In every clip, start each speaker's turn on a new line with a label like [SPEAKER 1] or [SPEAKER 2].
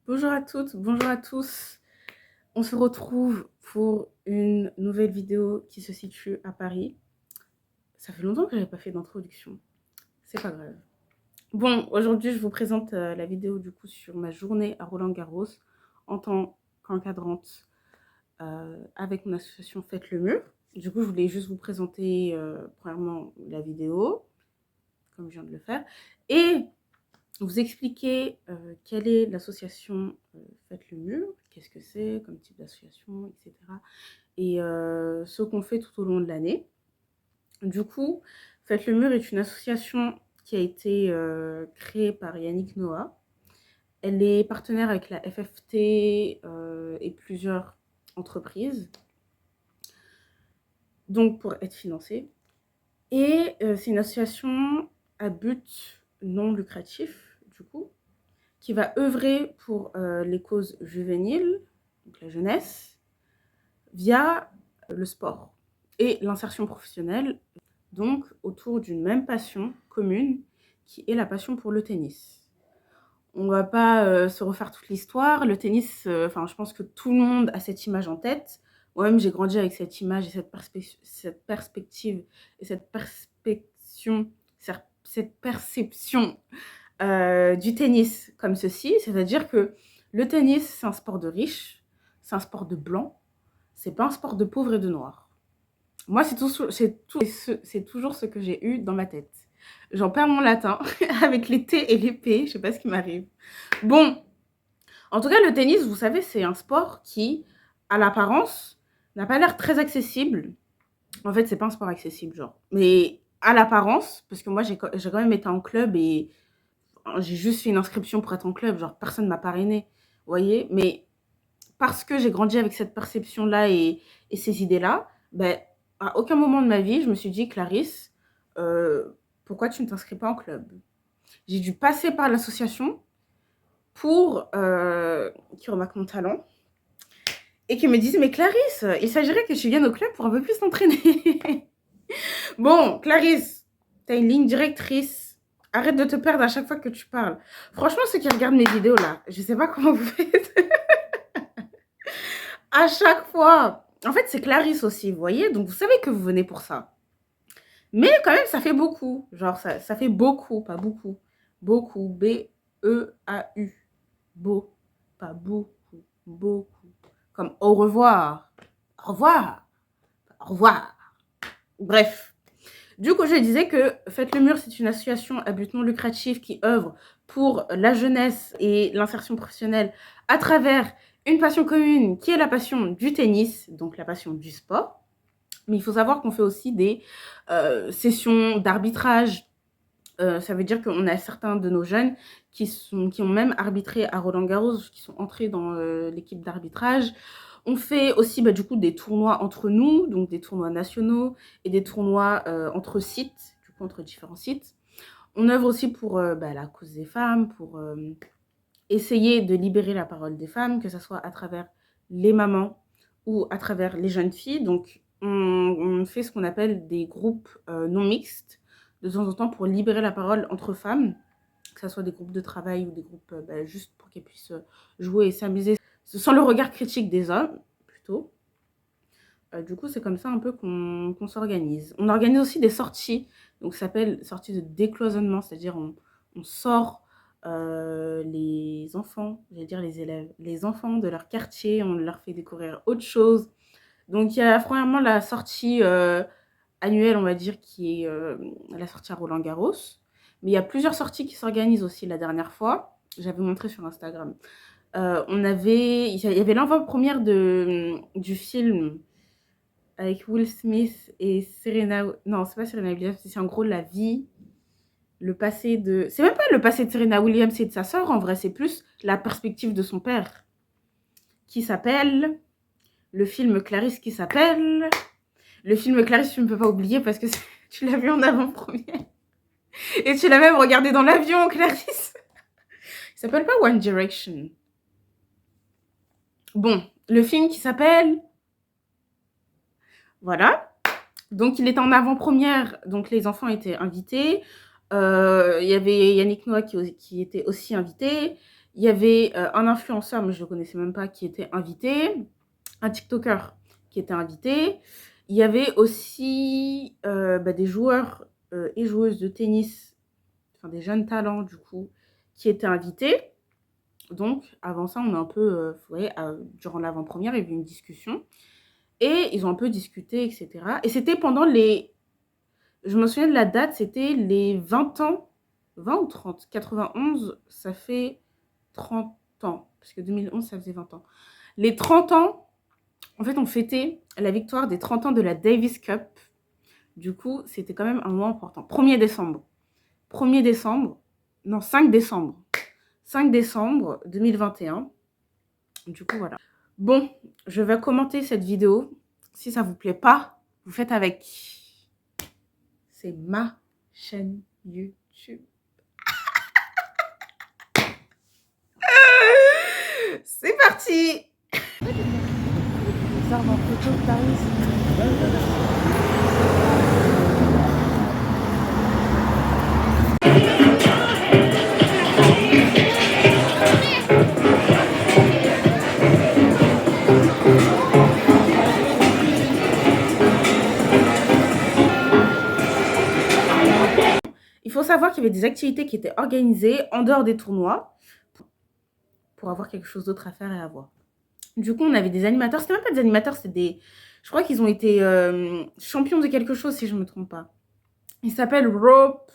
[SPEAKER 1] Bonjour à toutes, bonjour à tous. On se retrouve pour une nouvelle vidéo qui se situe à Paris. Ça fait longtemps que je n'avais pas fait d'introduction. C'est pas grave. Bon, aujourd'hui, je vous présente la vidéo du coup sur ma journée à Roland-Garros en tant qu'encadrante avec mon association Faites le Mur. Du coup, je voulais juste vous présenter premièrement la vidéo, comme je viens de le faire, et vous expliquer quelle est l'association Faites le Mur, qu'est-ce que c'est comme type d'association, etc. Et ce qu'on fait tout au long de l'année. Du coup, Faites le Mur est une association qui a été créée par Yannick Noah. Elle est partenaire avec la FFT et plusieurs entreprises, donc pour être financée. Et c'est une association à but non lucratif, du coup, qui va œuvrer pour les causes juvéniles, donc la jeunesse, via le sport et l'insertion professionnelle, donc autour d'une même passion commune, qui est la passion pour le tennis. On ne va pas se refaire toute l'histoire. Le tennis, je pense que tout le monde a cette image en tête. Moi-même, j'ai grandi avec cette image et cette perspective et cette perception du tennis comme ceci, c'est-à-dire que le tennis, c'est un sport de riches, c'est un sport de blancs, c'est pas un sport de pauvres et de noirs. Moi, c'est toujours ce que j'ai eu dans ma tête. J'en perds mon latin avec les T et les P, je sais pas ce qui m'arrive. Bon, en tout cas, le tennis, vous savez, c'est un sport qui, à l'apparence, n'a pas l'air très accessible. En fait, c'est pas un sport accessible, genre. Mais à l'apparence, parce que moi, j'ai quand même été en club et j'ai juste fait une inscription pour être en club, genre personne m'a parrainé, vous voyez. Mais parce que j'ai grandi avec cette perception-là et ces idées-là, ben, à aucun moment de ma vie, je me suis dit, Clarisse, pourquoi tu ne t'inscris pas en club? J'ai dû passer par l'association pour qui remarque mon talent et qui me disent, mais Clarisse, il s'agirait que tu viennes au club pour un peu plus t'entraîner. Bon, Clarisse, t'as une ligne directrice. Arrête de te perdre à chaque fois que tu parles. Franchement, ceux qui regardent mes vidéos là, je sais pas comment vous faites. À chaque fois. En fait, c'est Clarisse aussi, vous voyez. Donc, vous savez que vous venez pour ça. Mais quand même, ça fait beaucoup. Genre, ça fait beaucoup, pas beaucoup. Beaucoup. B-E-A-U. Beau. Pas beaucoup. Beaucoup. Comme au revoir. Au revoir. Au revoir. Bref. Du coup, je disais que Faites le Mur, c'est une association à but non lucratif qui œuvre pour la jeunesse et l'insertion professionnelle à travers une passion commune qui est la passion du tennis, donc la passion du sport. Mais il faut savoir qu'on fait aussi des sessions d'arbitrage. Ça veut dire qu'on a certains de nos jeunes qui ont même arbitré à Roland-Garros, qui sont entrés dans l'équipe d'arbitrage. On fait aussi du coup des tournois entre nous, donc des tournois nationaux et des tournois entre sites, du coup entre différents sites. On œuvre aussi pour la cause des femmes, pour essayer de libérer la parole des femmes, que ce soit à travers les mamans ou à travers les jeunes filles. Donc on fait ce qu'on appelle des groupes non mixtes de temps en temps pour libérer la parole entre femmes, que ce soit des groupes de travail ou des groupes juste pour qu'elles puissent jouer et s'amuser sans le regard critique des hommes, plutôt. Du coup, c'est comme ça un peu qu'on s'organise. On organise aussi des sorties, donc ça s'appelle sorties de décloisonnement, c'est-à-dire on sort les enfants, j'allais dire les élèves, les enfants de leur quartier, on leur fait découvrir autre chose. Donc il y a premièrement la sortie annuelle, on va dire, qui est la sortie à Roland-Garros. Mais il y a plusieurs sorties qui s'organisent aussi. La dernière fois, j'avais montré sur Instagram. Il y avait l'avant-première du film avec Will Smith et Serena... Non, c'est pas Serena Williams, c'est en gros la vie, le passé de... C'est même pas le passé de Serena Williams et de sa sœur, en vrai, c'est plus la perspective de son père, qui s'appelle... Le film Clarisse qui s'appelle... Le film Clarisse, tu ne peux pas oublier parce que tu l'as vu en avant-première. Et tu l'as même regardé dans l'avion, Clarisse. Il s'appelle pas One Direction. Bon, le film qui s'appelle... Voilà. Donc, il était en avant-première. Donc, les enfants étaient invités. Il y avait Yannick Noah qui était aussi invité. Il y avait un influenceur, mais je ne le connaissais même pas, qui était invité. Un TikToker qui était invité. Il y avait aussi des joueurs et joueuses de tennis, enfin des jeunes talents du coup, qui étaient invités. Donc avant ça, on a un peu, vous voyez, durant l'avant-première, il y avait une discussion. Et ils ont un peu discuté, etc. Et c'était pendant les... Je me souviens de la date, c'était les 20 ans. 20 ou 30 91, ça fait 30 ans. Parce que 2011, ça faisait 20 ans. Les 30 ans, en fait, on fêtait la victoire des 30 ans de la Davis Cup. Du coup, c'était quand même un moment important. 1er décembre. 1er décembre. Non, 5 décembre. 5 décembre 2021. Du coup, voilà. Bon, je vais commenter cette vidéo. Si ça vous plaît pas, vous faites avec. C'est ma chaîne YouTube. C'est parti. Les arbres en photo de Paris. Il faut savoir qu'il y avait des activités qui étaient organisées en dehors des tournois pour avoir quelque chose d'autre à faire et à voir. Du coup, on avait des animateurs. C'était même pas des animateurs, c'était des... Je crois qu'ils ont été champions de quelque chose, si je ne me trompe pas. Ils s'appellent Rope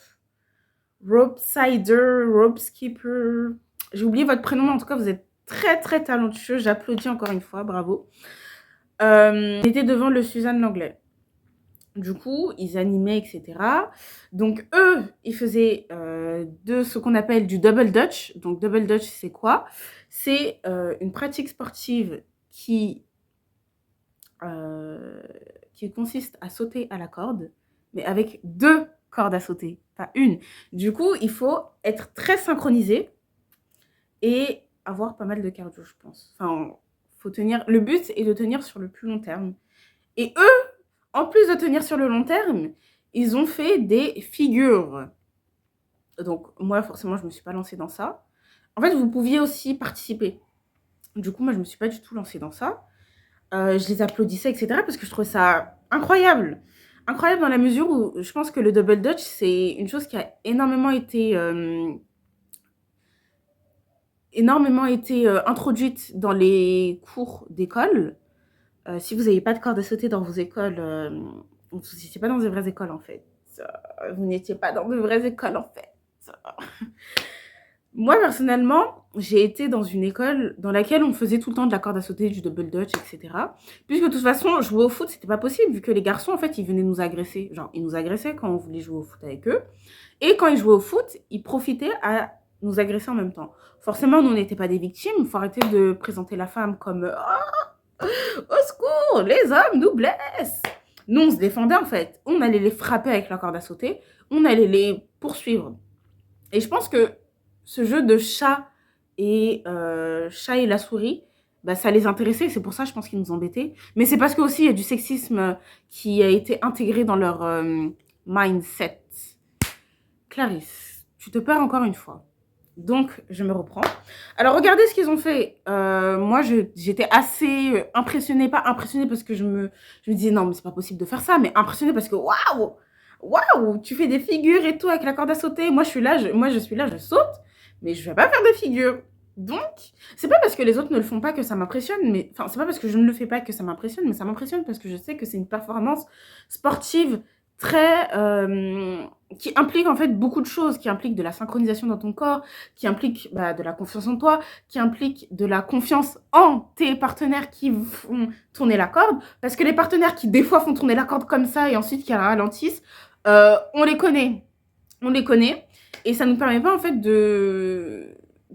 [SPEAKER 1] Sider, Rope Skipper. J'ai oublié votre prénom, mais en tout cas, vous êtes très, très talentueux. J'applaudis encore une fois, bravo. On était devant le Suzanne Langlais. Du coup, ils animaient, etc. Donc, eux, ils faisaient de ce qu'on appelle du double dutch. Donc, double dutch, c'est quoi? C'est une pratique sportive qui consiste à sauter à la corde, mais avec 2 cordes à sauter, pas une. Du coup, il faut être très synchronisé et avoir pas mal de cardio, je pense. Enfin, faut tenir... Le but est de tenir sur le plus long terme. Et eux, en plus de tenir sur le long terme, ils ont fait des figures. Donc, moi, forcément, je ne me suis pas lancée dans ça. En fait, vous pouviez aussi participer. Du coup, moi, je ne me suis pas du tout lancée dans ça. Je les applaudissais, etc. parce que je trouvais ça incroyable. Incroyable dans la mesure où je pense que le double dutch, c'est une chose qui a énormément été introduite dans les cours d'école. Si vous n'avez pas de corde à sauter dans vos écoles, vous n'étiez pas dans de vraies écoles en fait. Vous n'étiez pas dans de vraies écoles en fait. Moi, personnellement, j'ai été dans une école dans laquelle on faisait tout le temps de la corde à sauter, du double dutch, etc. Puisque de toute façon, jouer au foot, c'était pas possible, vu que les garçons, en fait, ils venaient nous agresser. Genre, ils nous agressaient quand on voulait jouer au foot avec eux. Et quand ils jouaient au foot, ils profitaient à nous agresser en même temps. Forcément, nous, on n'était pas des victimes. Il faut arrêter de présenter la femme comme « Au secours, les hommes nous blessent !» Nous, on se défendait, en fait. On allait les frapper avec la corde à sauter. On allait les poursuivre. Et je pense que ce jeu de chat et la souris, bah, ça les intéressait. C'est pour ça, je pense qu'ils nous embêtaient. Mais c'est parce qu'aussi, il y a du sexisme qui a été intégré dans leur mindset. Clarisse, tu te perds encore une fois. Donc, je me reprends. Alors, regardez ce qu'ils ont fait. Moi, j'étais assez impressionnée. Pas impressionnée parce que je me disais, non, mais c'est pas possible de faire ça. Mais impressionnée parce que, waouh! Waouh, tu fais des figures et tout avec la corde à sauter. Moi, je suis là, je saute, mais je vais pas faire de figures. Donc, c'est pas parce que les autres ne le font pas que ça m'impressionne, mais enfin, c'est pas parce que je ne le fais pas que ça m'impressionne, mais ça m'impressionne parce que je sais que c'est une performance sportive très qui implique en fait beaucoup de choses, qui implique de la synchronisation dans ton corps, qui implique de la confiance en toi, qui implique de la confiance en tes partenaires qui font tourner la corde, parce que les partenaires qui des fois font tourner la corde comme ça et ensuite qui la ralentissent, on les connaît, et ça ne nous permet pas en fait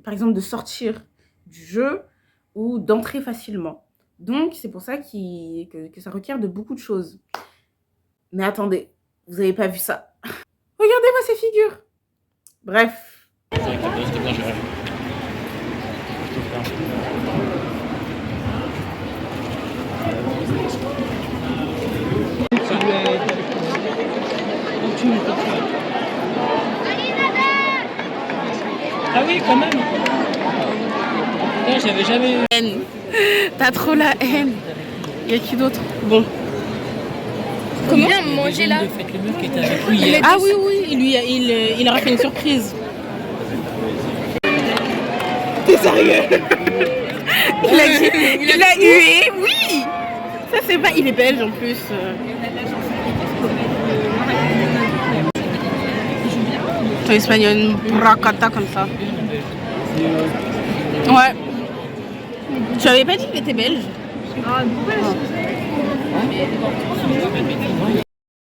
[SPEAKER 1] par exemple de sortir du jeu ou d'entrer facilement. Donc c'est pour ça que ça requiert de beaucoup de choses. Mais attendez, vous avez pas vu ça. Regardez-moi ces figures. Bref.
[SPEAKER 2] Ah oui, quand même. Non, j'avais jamais eu.
[SPEAKER 1] Haine. T'as trop la haine. Il y a qui d'autre? Bon.
[SPEAKER 3] Comment manger là?
[SPEAKER 2] Faites le mur qui était avec lui hier.
[SPEAKER 1] Ah oui, oui, il aura fait une surprise. T'es sérieux? Il a hué, oui. Ça c'est pas, il est belge en plus. Ton espagnol, une bracata comme ça. Ouais. Tu avais pas dit qu'il était belge?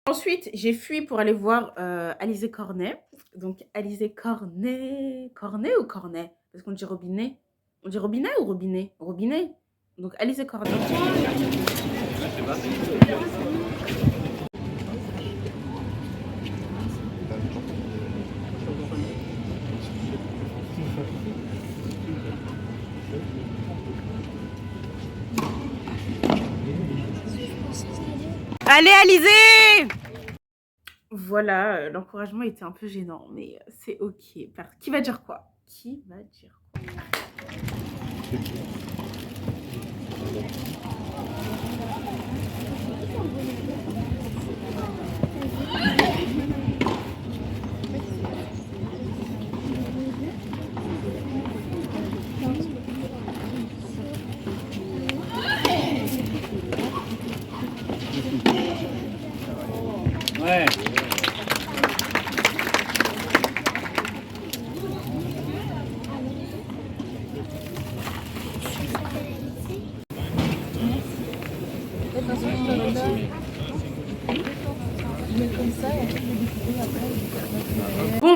[SPEAKER 1] Ensuite, j'ai fui pour aller voir Alizé Cornet. Donc, Alizé Cornet. Cornet ou Cornet? Parce qu'on dit robinet. On dit robinet ou robinet? Robinet. Donc, Alizé Cornet. Allez, Alizé! Voilà, l'encouragement était un peu gênant, mais c'est ok. Qui va dire quoi? Qui va dire quoi?
[SPEAKER 2] Ouais.
[SPEAKER 1] Bon,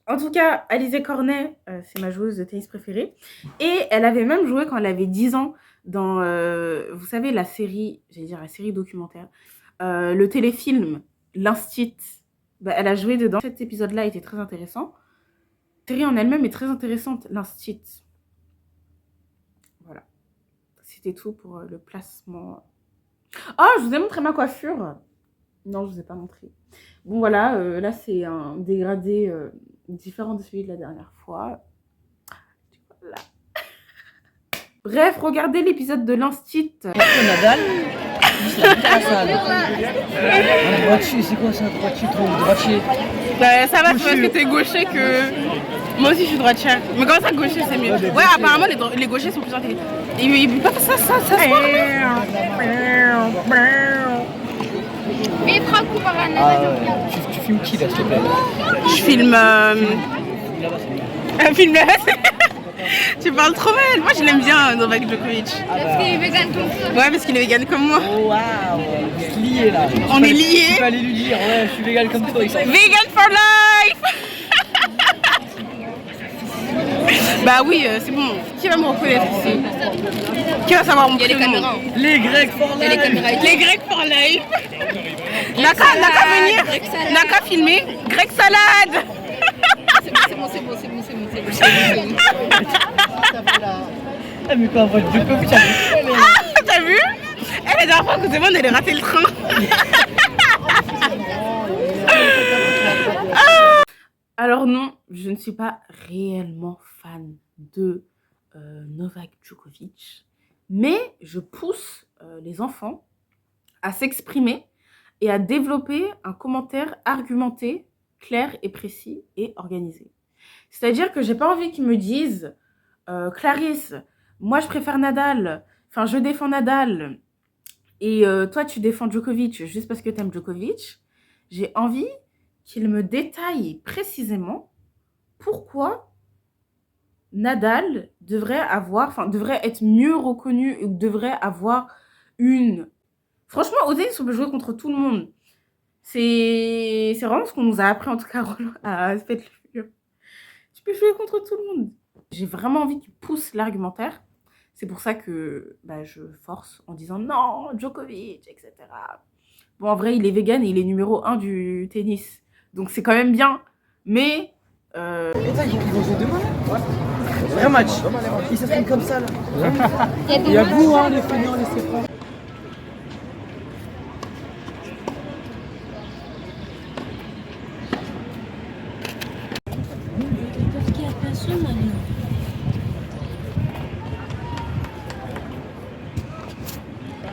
[SPEAKER 1] en tout cas, Alizé Cornet, c'est ma joueuse de tennis préférée. Et elle avait même joué quand elle avait 10 ans dans, vous savez, la série, j'allais dire la série documentaire, le téléfilm, L'Instit. Bah, elle a joué dedans. Cet épisode-là était très intéressant. La série en elle-même est très intéressante, L'Instit. Voilà. C'était tout pour le placement. Oh, je vous ai montré ma coiffure. Non, je vous ai pas montré. Bon, voilà, là, c'est un dégradé différent de celui de la dernière fois. Voilà. Bref, regardez l'épisode de l'Instit.
[SPEAKER 2] Nadal. Un droitier, c'est quoi ça, un droitier, droitier?
[SPEAKER 1] Bah, ça va, c'est parce que t'es gaucher que... Moi aussi, je suis droitière. Mais comment ça, gaucher, c'est mieux? Ouais, apparemment, les gauchers sont plus intelligents. Ils ne peuvent pas faire ça se
[SPEAKER 3] Mais prends un coup par un
[SPEAKER 2] Tu filmes qui là, s'il te plaît?
[SPEAKER 1] Je filme... Un film là. Tu parles trop mal. Moi, je l'aime bien, Novak Djokovic.
[SPEAKER 3] Parce qu'il est vegan comme ça.
[SPEAKER 1] Ouais, parce qu'il est vegan comme moi.
[SPEAKER 2] Oh waouh, vous êtes liés là.
[SPEAKER 1] On est liés.
[SPEAKER 2] Tu peux aller lui dire, ouais, je suis vegan comme toi.
[SPEAKER 1] Vegan for life. Bah oui, c'est bon. Qui va me reconnaître ici? Qui va savoir mon prénom? Il y a les caméras.
[SPEAKER 2] Les Grecs for life.
[SPEAKER 1] Les Grecs for life. N'a qu'à venir. N'a qu'à filmer. Grec salade.
[SPEAKER 3] C'est bon.
[SPEAKER 2] Ah mais pas votre Djokovic,
[SPEAKER 1] t'as vu? Elle est dernière fois que c'est bon, elle a raté le train. Alors non, je ne suis pas réellement fan de Novak Djokovic, mais je pousse les enfants à s'exprimer et à développer un commentaire argumenté, clair et précis et organisé. C'est-à-dire que j'ai pas envie qu'ils me disent Clarisse, moi je préfère Nadal, enfin je défends Nadal et toi tu défends Djokovic juste parce que t'aimes Djokovic. J'ai envie qu'ils me détaillent précisément pourquoi Nadal devrait être mieux reconnu et devrait avoir une... Franchement, au tennis, on peut jouer contre tout le monde. C'est vraiment ce qu'on nous a appris en tout cas à Faites le Mur. Tu peux jouer contre tout le monde. J'ai vraiment envie qu'ils poussent l'argumentaire. C'est pour ça que je force en disant non, Djokovic, etc. Bon, en vrai, il est vegan et il est numéro 1 du tennis. Donc c'est quand même bien. Mais...
[SPEAKER 2] Et ça, ils vont jouer demain là? Ouais. Vrai match. Ils s'expriment comme ça là. Il y a vous, hein, les feignants, les séprants.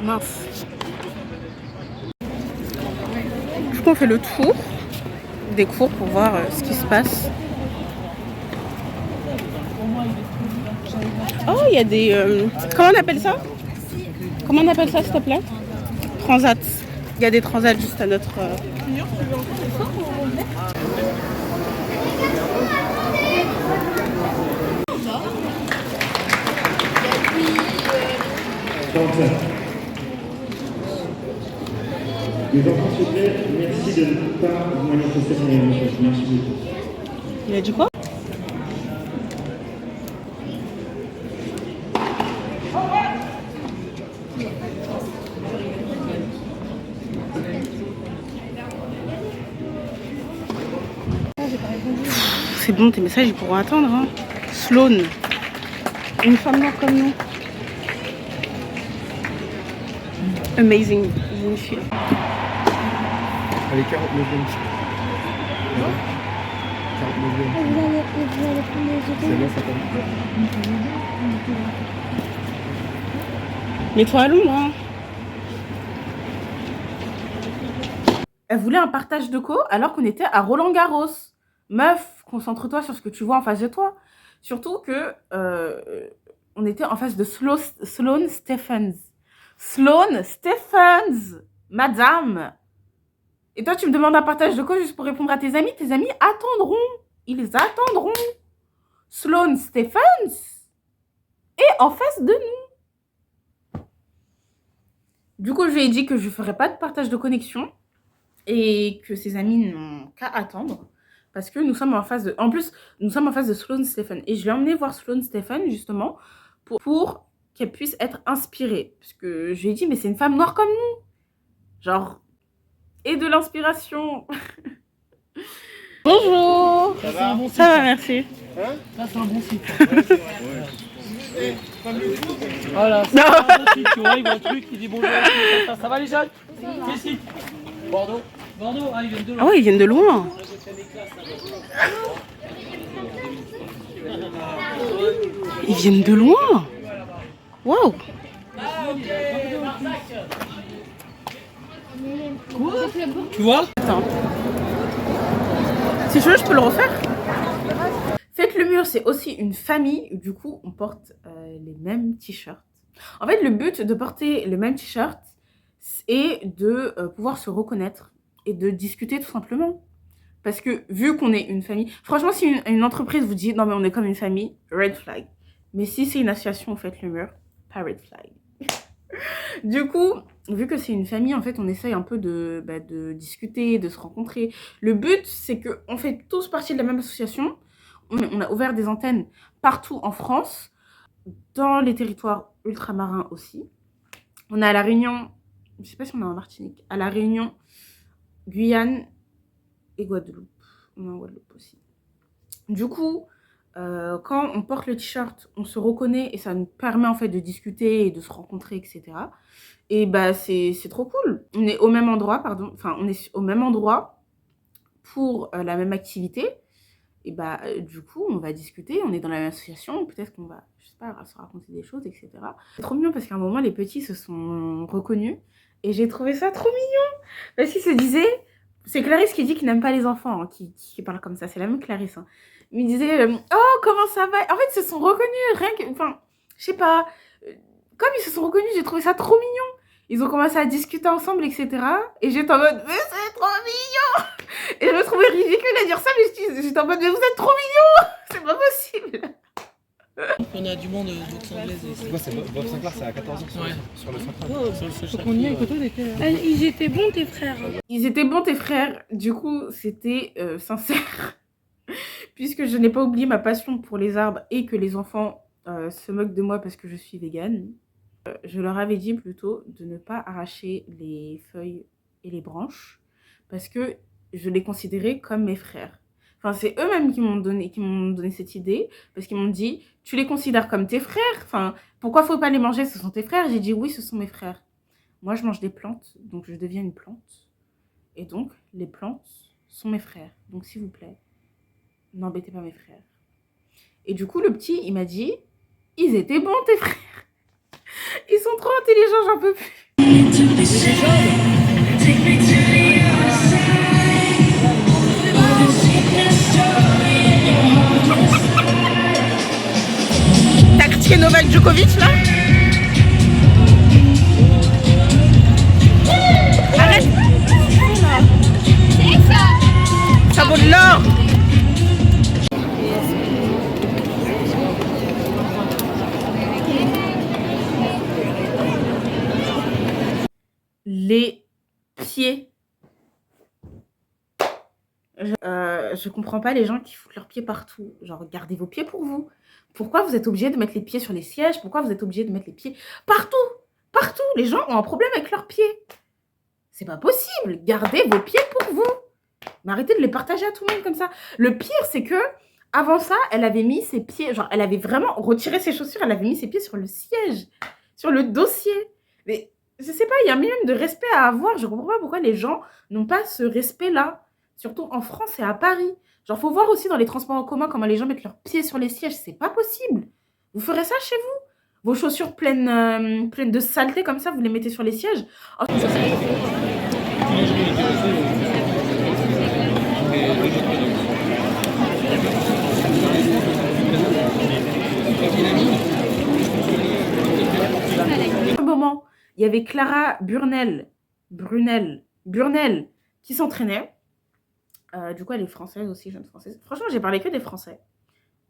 [SPEAKER 1] Mince. Du coup, on fait le tour des cours pour voir ce qui se passe. Oh, il y a des... comment on appelle ça? Comment on appelle ça, s'il te plaît? Transat. Il y a des transats juste à notre...
[SPEAKER 4] Les enfants, s'il vous plaît, merci de ne pas vous manifester sur les réseaux sociaux. Merci beaucoup.
[SPEAKER 1] Il a dit quoi? C'est bon, tes messages ils pourront attendre. Hein. Sloane, une femme noire comme nous. Amazing, une fille.
[SPEAKER 2] Allez, 49e. Non 49e. C'est bon, ça tombe.
[SPEAKER 1] Mets-toi à l'ombre. Hein. Elle voulait un partage de co alors qu'on était à Roland-Garros. Meuf, concentre-toi sur ce que tu vois en face de toi. Surtout que on était en face de Sloane Stephens. Sloane Stephens, madame. Et toi, tu me demandes un partage de co juste pour répondre à tes amis. Tes amis attendront. Ils attendront. Sloane Stephens est en face de nous. Du coup, je lui ai dit que je ne ferais pas de partage de connexion et que ses amis n'ont qu'à attendre. Parce que nous sommes en face de... En plus, nous sommes en face de Sloane Stephens. Et je l'ai emmené voir Sloane Stephens, justement, pour qu'elle puisse être inspirée. Parce que je lui ai dit, mais c'est une femme noire comme nous. Genre... Et de l'inspiration. Bonjour.
[SPEAKER 2] Ça va, bon
[SPEAKER 1] Ça va, merci.
[SPEAKER 2] Hein là, c'est un bon site. Voilà, c'est
[SPEAKER 1] Non.
[SPEAKER 2] un bon site. Tu vois, il voit un truc, il dit bonjour. Ça va les jeunes? Quel site? Bordeaux. Bordeaux, ah, ils viennent de loin.
[SPEAKER 1] Ah ouais, ils viennent de loin. Ils viennent de loin. Waouh.
[SPEAKER 2] Quoi? Tu vois?
[SPEAKER 1] Attends. Si tu veux, je peux le refaire. Faites le mur, c'est aussi une famille. Du coup, on porte les mêmes t-shirts. En fait, le but de porter le même t-shirt est de pouvoir se reconnaître et de discuter tout simplement. Parce que vu qu'on est une famille... Franchement, si une entreprise vous dit « Non, mais on est comme une famille », red flag. Mais si c'est une association, faites le mur, pas red flag. Du coup, vu que c'est une famille, en fait, on essaye un peu de discuter, de se rencontrer. Le but, c'est qu'on fait tous partie de la même association. On a ouvert des antennes partout en France, dans les territoires ultramarins aussi. On est à La Réunion, je ne sais pas si on est en Martinique, à La Réunion, Guyane et Guadeloupe. On est en Guadeloupe aussi. Du coup, quand on porte le t-shirt, on se reconnaît et ça nous permet en fait de discuter et de se rencontrer, etc. Et bah c'est trop cool. On est au même endroit, pardon. Enfin, on est au même endroit pour la même activité. Et bah du coup, on va discuter. On est dans la même association. Peut-être qu'on va, je sais pas, se raconter des choses, etc. C'est trop mignon parce qu'à un moment, les petits se sont reconnus. Et j'ai trouvé ça trop mignon. Parce qu'ils se disaient... C'est Clarisse qui dit qu'il n'aime pas les enfants, hein, qui parle comme ça. C'est la même Clarisse. Hein. Il me disait oh, comment ça va? En fait, ils se sont reconnus, rien que... Enfin, je sais pas. Comme ils se sont reconnus, j'ai trouvé ça trop mignon. Ils ont commencé à discuter ensemble, etc. Et j'étais en mode, mais c'est trop mignon! Et je me trouvais ridicule à dire ça, mais j'étais en mode, mais vous êtes trop mignons! C'est pas possible!
[SPEAKER 2] On a du monde d'autres anglaises.
[SPEAKER 5] C'est quoi, c'est Bob Sinclair, c'est à 14h
[SPEAKER 2] Ouais.
[SPEAKER 5] sur le central.
[SPEAKER 2] Faut qu'on y aille, côté, on était...
[SPEAKER 3] Ils étaient bons tes frères.
[SPEAKER 1] Ils étaient bons, tes frères. Du coup, c'était sincère. Puisque je n'ai pas oublié ma passion pour les arbres et que les enfants se moquent de moi parce que je suis végane. Je leur avais dit plutôt de ne pas arracher les feuilles et les branches parce que je les considérais comme mes frères. Enfin, c'est eux-mêmes qui m'ont donné cette idée parce qu'ils m'ont dit « Tu les considères comme tes frères? Enfin, pourquoi faut pas les manger? Ce sont tes frères ?» J'ai dit « Oui, ce sont mes frères. Moi, je mange des plantes, donc je deviens une plante. Et donc, les plantes sont mes frères. Donc, s'il vous plaît, n'embêtez pas mes frères. » Et du coup, le petit, il m'a dit « Ils étaient bons, tes frères. Ils sont trop intelligents, j'en peux plus. » T'as critiqué Novak Djokovic là? Arrête! Ça vaut de l'or! Les pieds. Je comprends pas les gens qui foutent leurs pieds partout. Genre, gardez vos pieds pour vous. Pourquoi vous êtes obligés de mettre les pieds sur les sièges? Pourquoi vous êtes obligés de mettre les pieds partout? Partout! Les gens ont un problème avec leurs pieds. C'est pas possible. Gardez vos pieds pour vous. Mais arrêtez de les partager à tout le monde comme ça. Le pire, c'est que avant ça, elle avait mis ses pieds... Genre, elle avait vraiment retiré ses chaussures. Elle avait mis ses pieds sur le siège. Sur le dossier. Mais je sais pas, il y a un minimum de respect à avoir. Je comprends pas pourquoi les gens n'ont pas ce respect-là. Surtout en France et à Paris. Genre, faut voir aussi dans les transports en commun comment les gens mettent leurs pieds sur les sièges. C'est pas possible. Vous ferez ça chez vous? Vos chaussures pleines de saleté comme ça, vous les mettez sur les sièges? Oh, un moment, il y avait Clara Brunel qui s'entraînait. Du coup, elle est française aussi, jeune française. Franchement, j'ai parlé que des Français.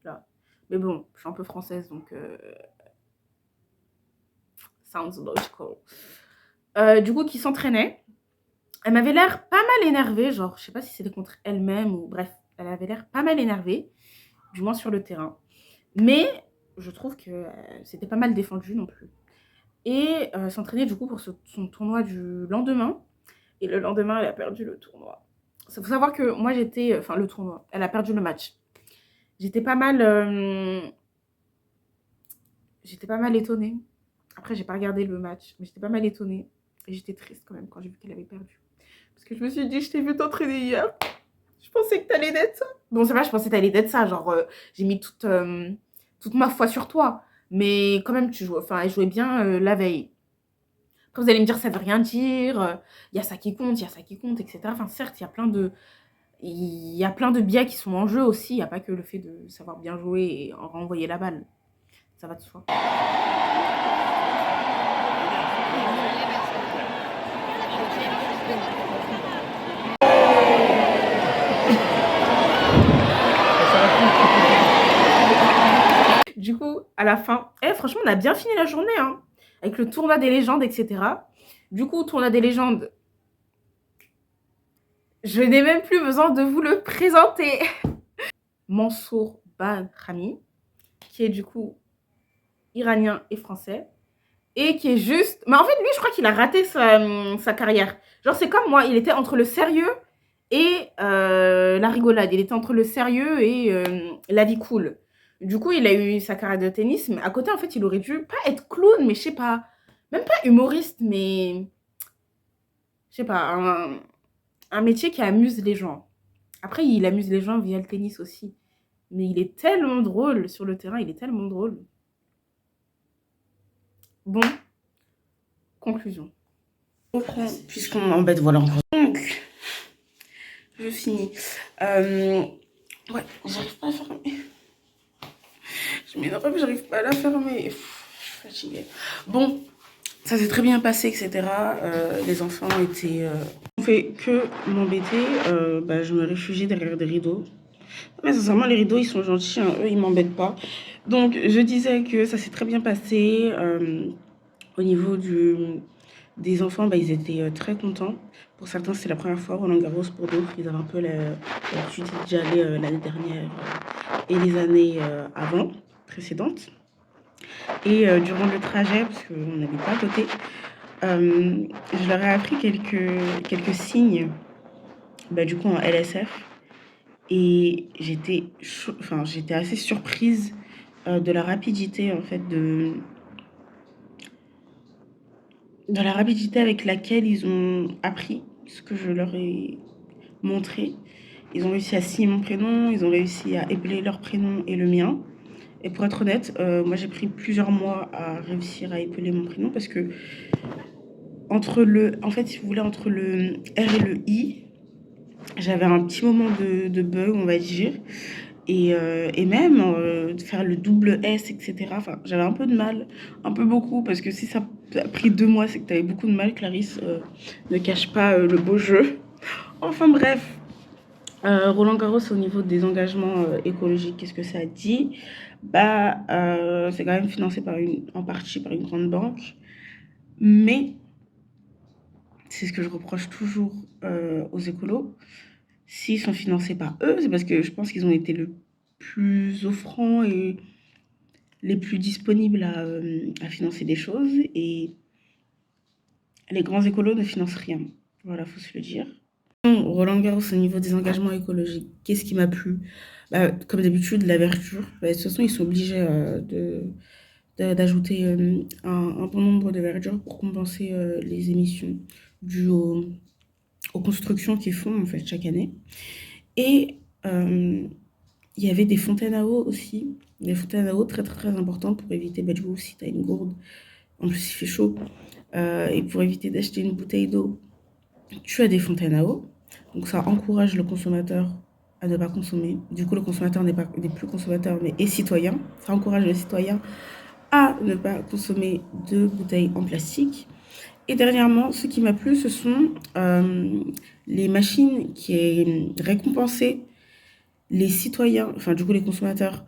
[SPEAKER 1] Là. Mais bon, je suis un peu française, donc... sounds logical. Du coup, qui s'entraînait. Elle m'avait l'air pas mal énervée, genre, je sais pas si c'était contre elle-même ou... Bref, elle avait l'air pas mal énervée, du moins sur le terrain. Mais je trouve que c'était pas mal défendu non plus. Et s'entraîner du coup pour son tournoi du lendemain. Et le lendemain, elle a perdu le tournoi. Il faut savoir que moi, j'étais... Enfin, le tournoi. Elle a perdu le match. J'étais pas mal étonnée. Après, j'ai pas regardé le match, mais j'étais pas mal étonnée. Et j'étais triste quand même quand j'ai vu qu'elle avait perdu. Parce que je me suis dit, je t'ai vu t'entraîner hier. Je pensais que t'allais d'être ça. Bon, c'est vrai, je pensais que t'allais d'être ça. Genre, j'ai mis toute ma foi sur toi. Mais quand même, elle jouait bien la veille. Après, vous allez me dire, ça veut rien dire. Il y a ça qui compte, etc. Enfin, certes, il y a plein de biais qui sont en jeu aussi. Il n'y a pas que le fait de savoir bien jouer et en renvoyer la balle. Ça va de soi. Du coup, à la fin, franchement, on a bien fini la journée, hein, avec le tournoi des légendes, etc. Du coup, tournoi des légendes, je n'ai même plus besoin de vous le présenter. Mansour Bahrami, qui est du coup iranien et français, et qui est juste... Mais en fait, lui, je crois qu'il a raté sa carrière. Genre, c'est comme moi, il était entre le sérieux et la rigolade. Il était entre le sérieux et la vie cool. Du coup, il a eu sa carrière de tennis, mais à côté, en fait, il aurait dû pas être clown, mais je sais pas, même pas humoriste, mais je sais pas, un métier qui amuse les gens. Après, il amuse les gens via le tennis aussi. Mais il est tellement drôle sur le terrain, il est tellement drôle. Bon, conclusion. Puisqu'on m'embête, voilà encore. Donc, je finis. Ouais, j'arrive pas à fermer. Je m'énerve, j'arrive pas à la fermer. Je suis fatiguée. Bon, ça s'est très bien passé, etc. Les enfants étaient... On fait que m'embêter. Je me réfugie derrière des rideaux. Mais sincèrement, les rideaux, ils sont gentils. Hein. Eux, ils m'embêtent pas. Donc, je disais que ça s'est très bien passé. Au niveau des enfants, ils étaient très contents. Pour certains, c'est la première fois. Roland Garros, pour d'autres, ils avaient un peu l'habitude d'y aller l'année dernière et les années avant, précédentes. Et durant le trajet, parce qu'on n'habite pas à côté, je leur ai appris quelques signes, du coup en LSF. Et j'étais assez surprise de la rapidité, en fait, de la rapidité avec laquelle ils ont appris ce que je leur ai montré. Ils ont réussi à signer mon prénom, ils ont réussi à épeler leur prénom et le mien. Et pour être honnête, moi j'ai pris plusieurs mois à réussir à épeler mon prénom parce que En fait, si vous voulez, entre le R et le I, j'avais un petit moment de bug, on va dire. Et même de faire le double S, etc. Enfin, j'avais un peu de mal, un peu beaucoup, parce que si ça a pris 2 mois, c'est que tu avais beaucoup de mal, Clarisse. Ne cache pas le beau jeu. Enfin bref, Roland Garros, au niveau des engagements écologiques, qu'est-ce que ça dit? Bah, c'est quand même financé en partie par une grande banque, mais c'est ce que je reproche toujours aux écolos. S'ils sont financés par eux, c'est parce que je pense qu'ils ont été le plus offrants et les plus disponibles à financer des choses. Et les grands écolos ne financent rien. Voilà, faut se le dire. Roland Garros, au niveau des engagements écologiques, qu'est-ce qui m'a plu? Bah, comme d'habitude, la verdure. Bah, de toute façon, ils sont obligés d'ajouter un bon nombre de verdures pour compenser les émissions dues aux constructions qu'ils font en fait chaque année. Et il y avait des fontaines à eau aussi, des fontaines à eau très très très importantes pour éviter, bah, du coup, si tu as une gourde, en plus il fait chaud, et pour éviter d'acheter une bouteille d'eau, tu as des fontaines à eau. Donc ça encourage le consommateur à ne pas consommer. Du coup, le consommateur n'est plus consommateur, mais est citoyen. Ça encourage le citoyen à ne pas consommer de bouteilles en plastique. Et dernièrement, ce qui m'a plu, ce sont les machines qui récompensaient les citoyens, enfin du coup les consommateurs,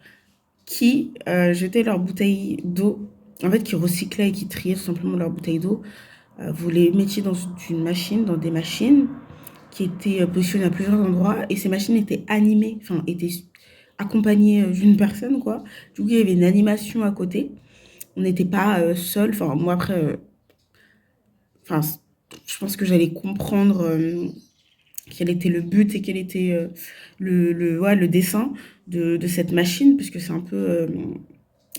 [SPEAKER 1] qui jetaient leurs bouteilles d'eau, en fait qui recyclaient et qui triaient tout simplement leurs bouteilles d'eau. Vous les mettiez dans des machines qui étaient positionnées à plusieurs endroits, et ces machines étaient animées, enfin étaient accompagnées d'une personne, quoi. Du coup, il y avait une animation à côté. On n'était pas seul. Enfin, moi après, enfin, je pense que j'allais comprendre quel était le but et quel était ouais, le dessin de cette machine, puisque c'est un peu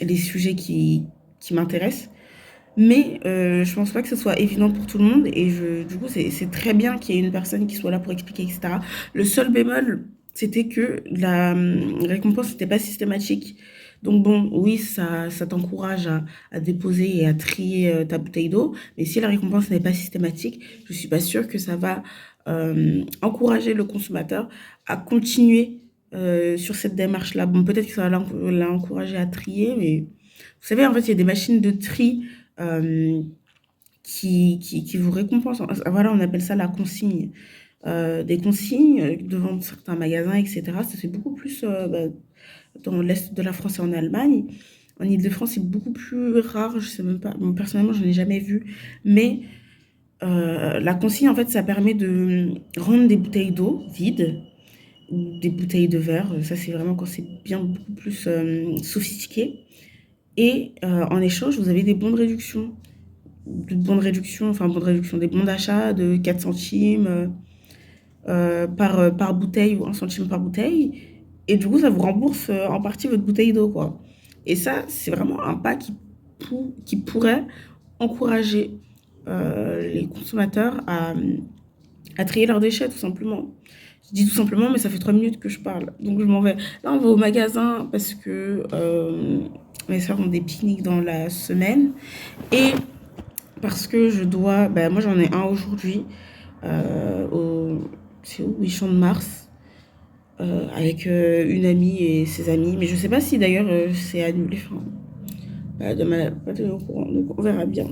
[SPEAKER 1] les sujets qui m'intéressent. Mais je pense pas que ce soit évident pour tout le monde, et du coup, c'est très bien qu'il y ait une personne qui soit là pour expliquer, etc. Le seul bémol, c'était que la récompense n'était pas systématique. Donc bon, oui, ça t'encourage à déposer et à trier ta bouteille d'eau, mais si la récompense n'est pas systématique, je suis pas sûre que ça va encourager le consommateur à continuer sur cette démarche-là. Bon, peut-être que ça va l'encourager à trier, mais vous savez, en fait, il y a des machines de tri euh, qui vous récompensent. Voilà, on appelle ça la consigne. Des consignes devant certains magasins, etc. Ça se fait beaucoup plus dans l'Est de la France et en Allemagne. En Île-de-France, c'est beaucoup plus rare. Je sais même pas. Moi, personnellement, je n'ai jamais vu. Mais la consigne, en fait, ça permet de rendre des bouteilles d'eau vides ou des bouteilles de verre. Ça, c'est vraiment quand c'est bien beaucoup plus sophistiqué. Et en échange, vous avez des bons de réduction. Des bons d'achat de 4 centimes par bouteille, ou 1 centime par bouteille. Et du coup, ça vous rembourse en partie votre bouteille d'eau, quoi. Et ça, c'est vraiment un pas qui pourrait encourager les consommateurs à trier leurs déchets, tout simplement. Je dis tout simplement, mais ça fait 3 minutes que je parle. Donc je m'en vais. Là, on va au magasin parce que mes soeurs ont des pique-niques dans la semaine. Et parce que je dois... Ben, moi, j'en ai un aujourd'hui. C'est où? Oui, Champ de Mars. Avec une amie et ses amis. Mais je sais pas si d'ailleurs c'est annulé. Enfin, demain, pas tenir au courant. Donc on verra bien.